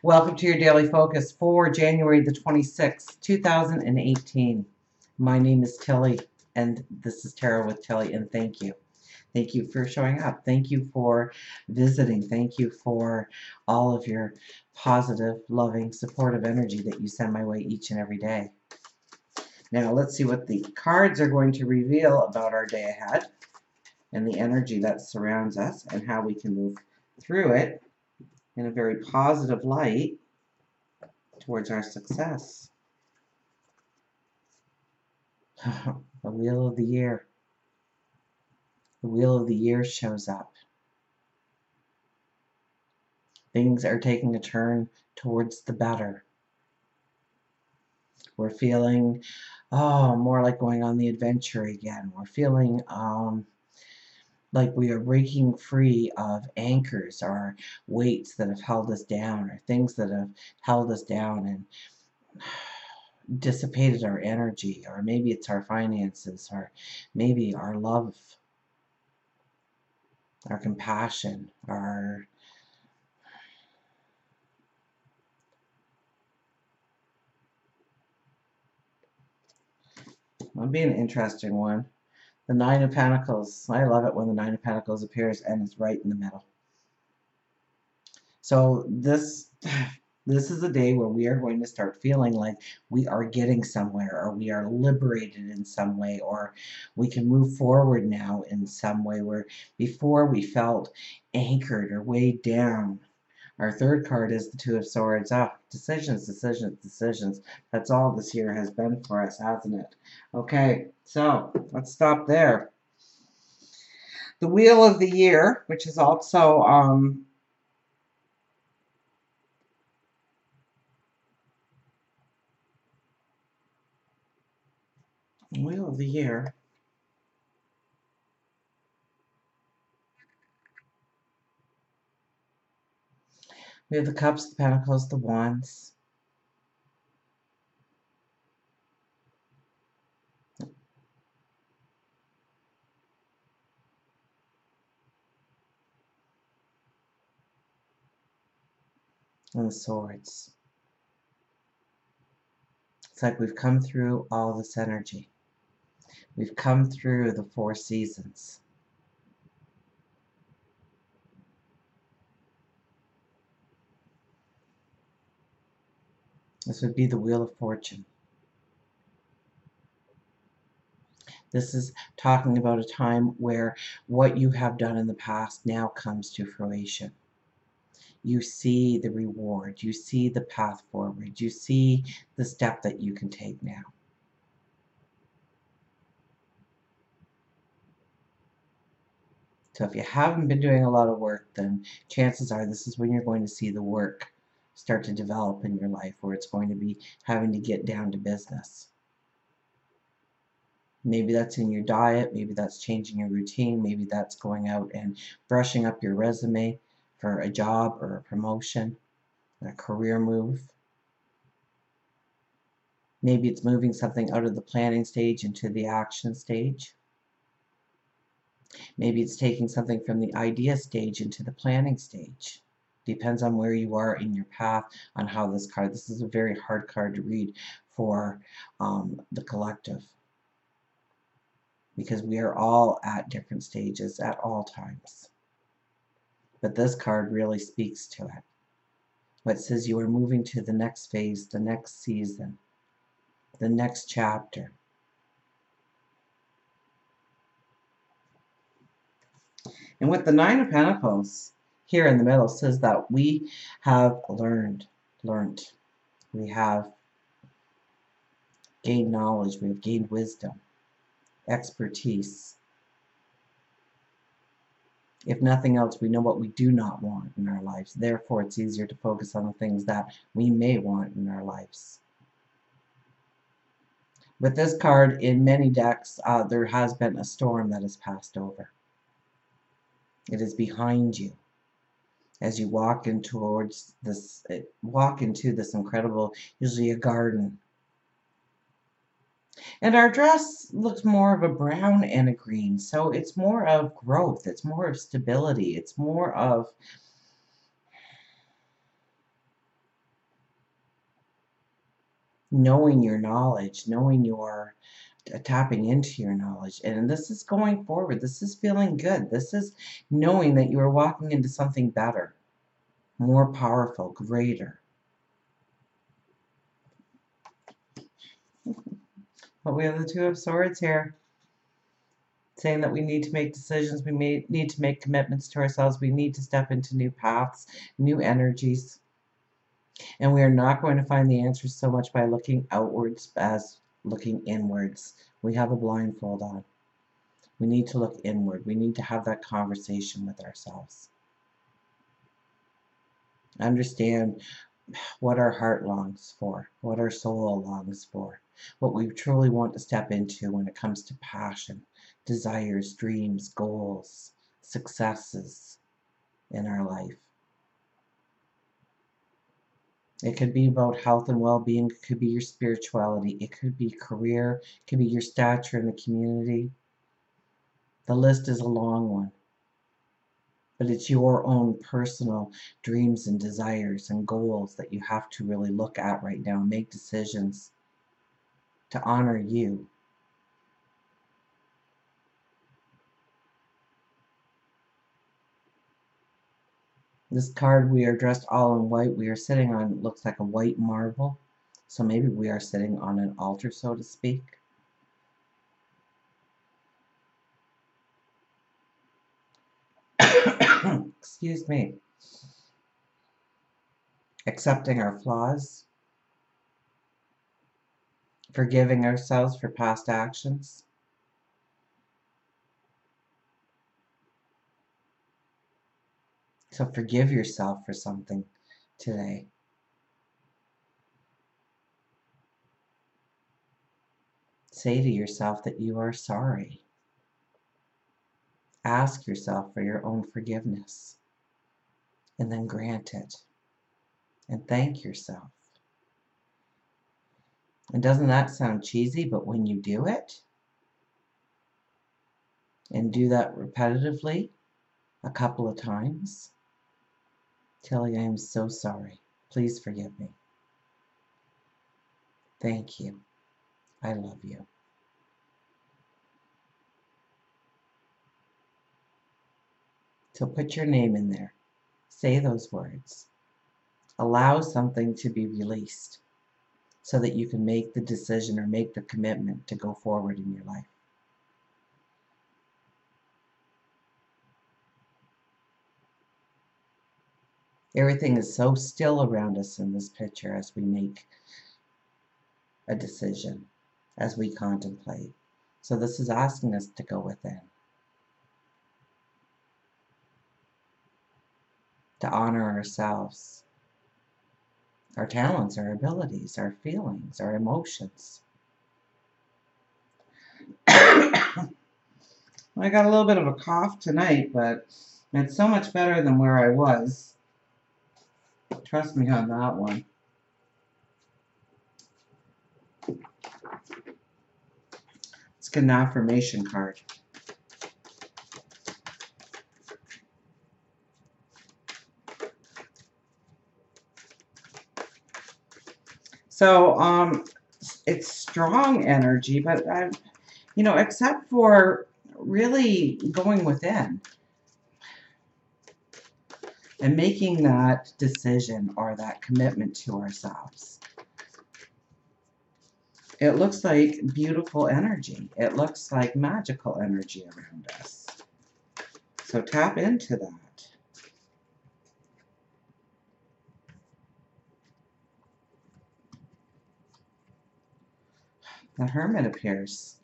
Welcome to your daily focus for January the 26th, 2018. My name is Tilly, and this is Tarot with Tilly, and thank you. Thank you for showing up. Thank you for visiting. Thank you for all of your positive, loving, supportive energy that you send my way each and every day. Now, let's see what the cards are going to reveal about our day ahead and the energy that surrounds us and how we can move through it in a very positive light towards our success. The Wheel of the Year. The Wheel of the Year shows up. Things are taking a turn towards the better. We're feeling, more like going on the adventure again. We're feeling like we are breaking free of anchors or weights that have held us down or things that have held us down and dissipated our energy, or maybe it's our finances, or maybe our love, our compassion, our it'll be an interesting one. The Nine of Pentacles. I love it when the Nine of Pentacles appears and is right in the middle. So this is a day where we are going to start feeling like we are getting somewhere, or we are liberated in some way, or we can move forward now in some way where before we felt anchored or weighed down. Our third card is the Two of Swords. Decisions, decisions, decisions. That's all this year has been for us, hasn't it? Okay, so let's stop there. The Wheel of the Year, which is also Wheel of the Year. We have the Cups, the Pentacles, the Wands. And the Swords. It's like we've come through all this energy. We've come through the 4 seasons. This would be the Wheel of Fortune. This is talking about a time where what you have done in the past now comes to fruition. You see the reward. You see the path forward. You see the step that you can take now. So if you haven't been doing a lot of work, then chances are this is when you're going to see the work start to develop in your life, where it's going to be having to get down to business. Maybe that's in your diet, maybe that's changing your routine, maybe that's going out and brushing up your resume for a job or a promotion, a career move. Maybe it's moving something out of the planning stage into the action stage. Maybe it's taking something from the idea stage into the planning stage. Depends on where you are in your path, on how this is a very hard card to read for the collective, because we are all at different stages at all times. But this card really speaks to it. What says you are moving to the next phase, the next season, the next chapter. And with the Nine of Pentacles here in the middle says that we have learned. We have gained knowledge. We have gained wisdom, expertise. If nothing else, we know what we do not want in our lives. Therefore, it's easier to focus on the things that we may want in our lives. With this card, in many decks, there has been a storm that has passed over. It is behind you as you walk in towards this, into this incredible, usually a garden. And our dress looks more of a brown and a green, so it's more of growth, it's more of stability, it's more of knowing your knowledge, knowing your tapping into your knowledge. And this is going forward. This is feeling good. This is knowing that you are walking into something better, more powerful, greater. But we have the Two of Swords here, saying that we need to make decisions. We need to make commitments to ourselves. We need to step into new paths, new energies. And we are not going to find the answers so much by looking outwards as looking inwards. We have a blindfold on. We need to look inward. We need to have that conversation with ourselves. Understand what our heart longs for, what our soul longs for, what we truly want to step into when it comes to passion, desires, dreams, goals, successes in our life. It could be about health and well-being. It could be your spirituality. It could be career. It could be your stature in the community. The list is a long one. But it's your own personal dreams and desires and goals that you have to really look at right now and make decisions to honor you. This card, we are dressed all in white. We are sitting on, looks like a white marble. So maybe we are sitting on an altar, so to speak. Excuse me. Accepting our flaws. Forgiving ourselves for past actions. So forgive yourself for something today. Say to yourself that you are sorry. Ask yourself for your own forgiveness. And then grant it. And thank yourself. And doesn't that sound cheesy? But when you do it, and do that repetitively a couple of times, Tilly, I am so sorry. Please forgive me. Thank you. I love you. So put your name in there. Say those words. Allow something to be released so that you can make the decision or make the commitment to go forward in your life. Everything is so still around us in this picture as we make a decision, as we contemplate. So this is asking us to go within, to honor ourselves, our talents, our abilities, our feelings, our emotions. I got a little bit of a cough tonight, but it's so much better than where I was. Trust me on that one. Let's get an affirmation card. So it's strong energy, but except for really going within and making that decision or that commitment to ourselves. It looks like beautiful energy. It looks like magical energy around us. So tap into that. The Hermit appears.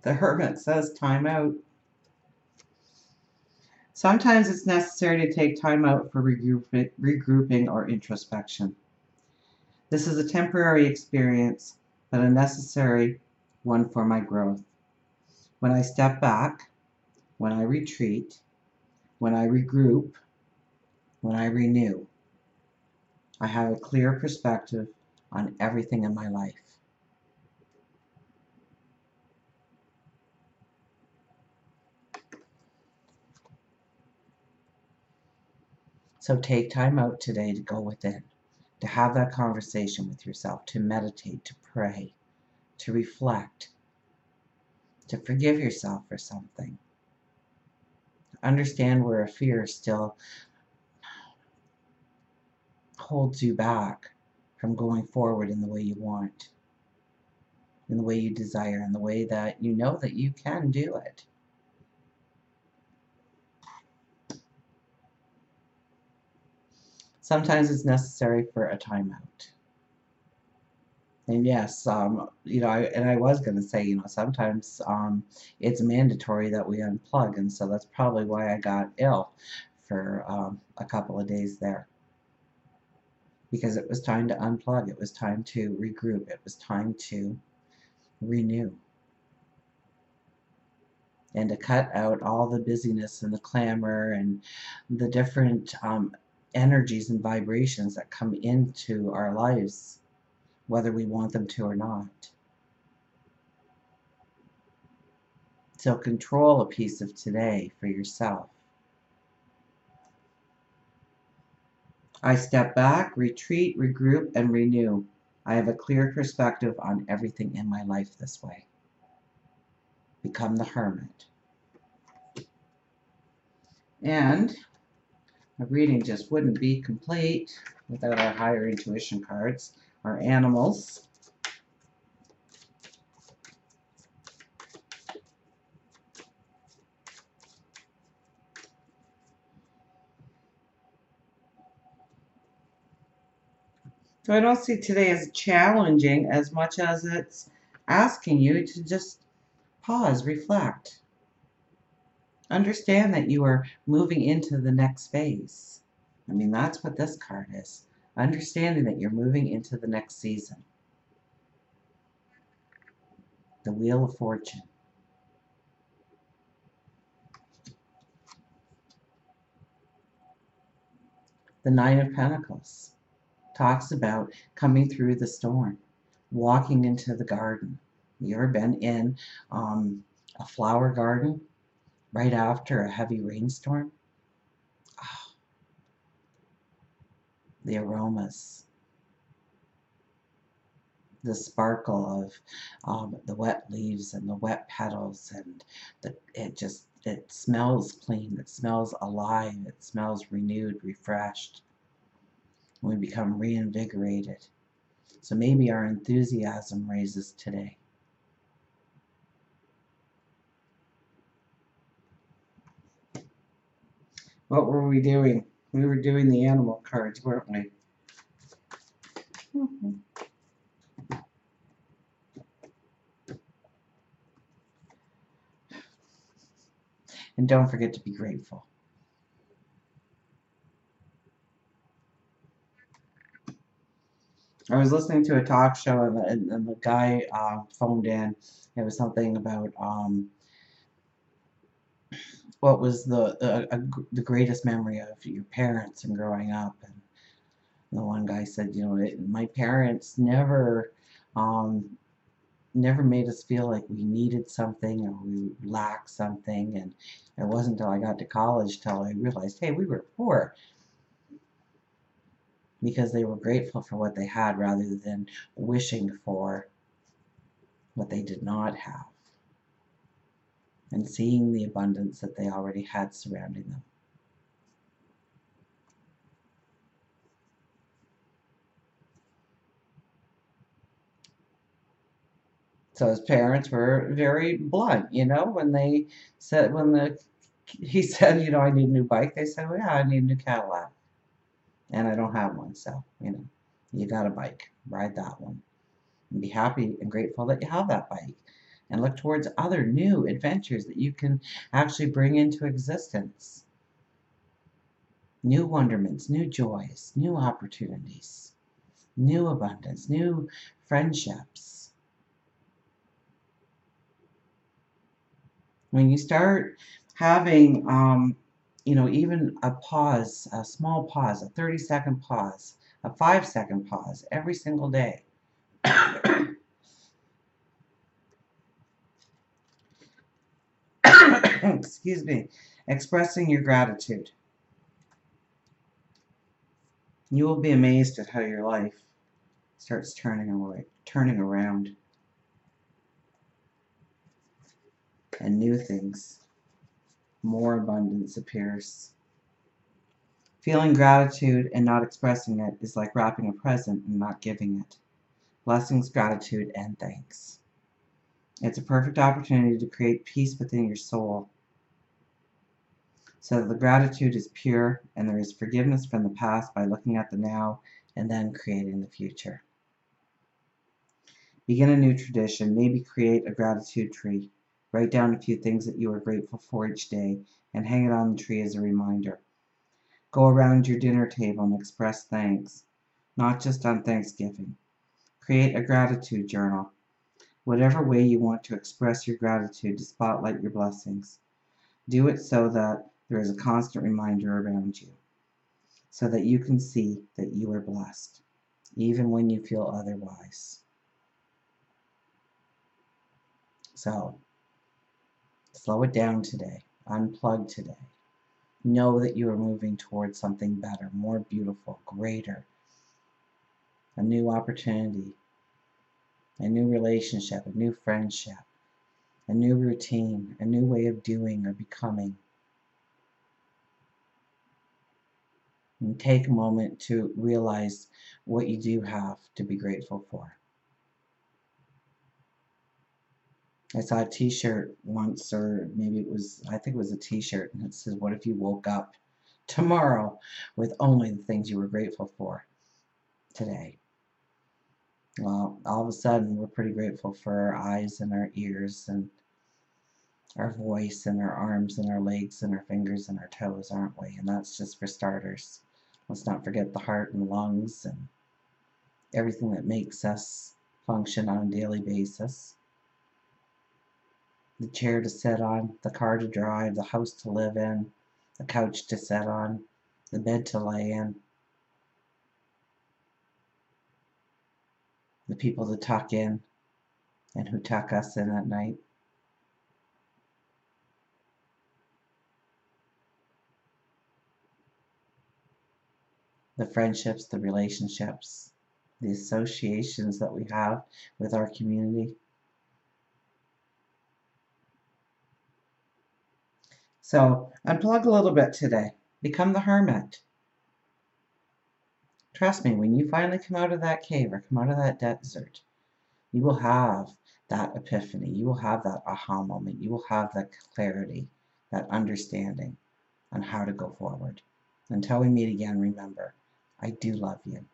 The Hermit says time out. Sometimes it's necessary to take time out for regrouping or introspection. This is a temporary experience, but a necessary one for my growth. When I step back, when I retreat, when I regroup, When I renew, I have a clear perspective on everything in my life. So take time out today to go within, to have that conversation with yourself, to meditate, to pray, to reflect, to forgive yourself for something. Understand where a fear still holds you back from going forward in the way you want, in the way you desire, in the way that you know that you can do it. Sometimes it's necessary for a timeout. And yes, I was going to say, sometimes it's mandatory that we unplug, and so that's probably why I got ill for a couple of days there. Because it was time to unplug, it was time to regroup, it was time to renew. And to cut out all the busyness and the clamor and the different energies and vibrations that come into our lives, whether we want them to or not. So control a piece of today for yourself. I step back, retreat, regroup, and renew. I have a clear perspective on everything in my life this way. Become the hermit. And a reading just wouldn't be complete without our higher intuition cards, our animals. So I don't see today as challenging as much as it's asking you to just pause, reflect. Understand that you are moving into the next phase. I mean, that's what this card is. Understanding that you're moving into the next season. The Wheel of Fortune. The Nine of Pentacles talks about coming through the storm, walking into the garden. You ever been in a flower garden right after a heavy rainstorm? Oh, the aromas, the sparkle of the wet leaves and the wet petals, and it smells clean, it smells alive, it smells renewed, refreshed. We become reinvigorated. So maybe our enthusiasm raises today. What were we doing? We were doing the animal cards, weren't we? And don't forget to be grateful. I was listening to a talk show, and the guy phoned in. It was something about what was the greatest memory of your parents and growing up. And the one guy said, my parents never made us feel like we needed something or we lacked something. And it wasn't until I got to college till I realized, hey, we were poor, because they were grateful for what they had rather than wishing for what they did not have, and seeing the abundance that they already had surrounding them. So his parents were very blunt, when he said, I need a new bike, they said, well, yeah, I need a new Cadillac. And I don't have one, so, you got a bike, ride that one. And be happy and grateful that you have that bike. And look towards other new adventures that you can actually bring into existence. New wonderments, new joys, new opportunities, new abundance, new friendships. When you start having even a pause, a small pause, a 30-second pause, a 5-second pause every single day. Excuse me. Expressing your gratitude. You will be amazed at how your life starts turning around, and new things, more abundance appears. Feeling gratitude and not expressing it is like wrapping a present and not giving it. Blessings, gratitude, and thanks. It's a perfect opportunity to create peace within your soul, so that the gratitude is pure and there is forgiveness from the past by looking at the now and then creating the future. Begin a new tradition. Maybe create a gratitude tree. Write down a few things that you are grateful for each day and hang it on the tree as a reminder. Go around your dinner table and express thanks, not just on Thanksgiving. Create a gratitude journal. Whatever way you want to express your gratitude to spotlight your blessings. Do it so that there is a constant reminder around you, so that you can see that you are blessed, even when you feel otherwise. So, slow it down today. Unplug today. Know that you are moving towards something better, more beautiful, greater. A new opportunity, a new relationship, a new friendship, a new routine, a new way of doing or becoming. And take a moment to realize what you do have to be grateful for. I saw a t-shirt once, or maybe I think it was a t-shirt, and it says, what if you woke up tomorrow with only the things you were grateful for today? Well, all of a sudden, we're pretty grateful for our eyes and our ears and our voice and our arms and our legs and our fingers and our toes, aren't we? And that's just for starters. Let's not forget the heart and lungs and everything that makes us function on a daily basis. The chair to sit on, the car to drive, the house to live in, the couch to sit on, the bed to lay in, the people to tuck in and who tuck us in at night. The friendships, the relationships, the associations that we have with our community. So unplug a little bit today. Become the hermit. Trust me, when you finally come out of that cave or come out of that desert, you will have that epiphany. You will have that aha moment. You will have that clarity, that understanding on how to go forward. Until we meet again, remember, I do love you.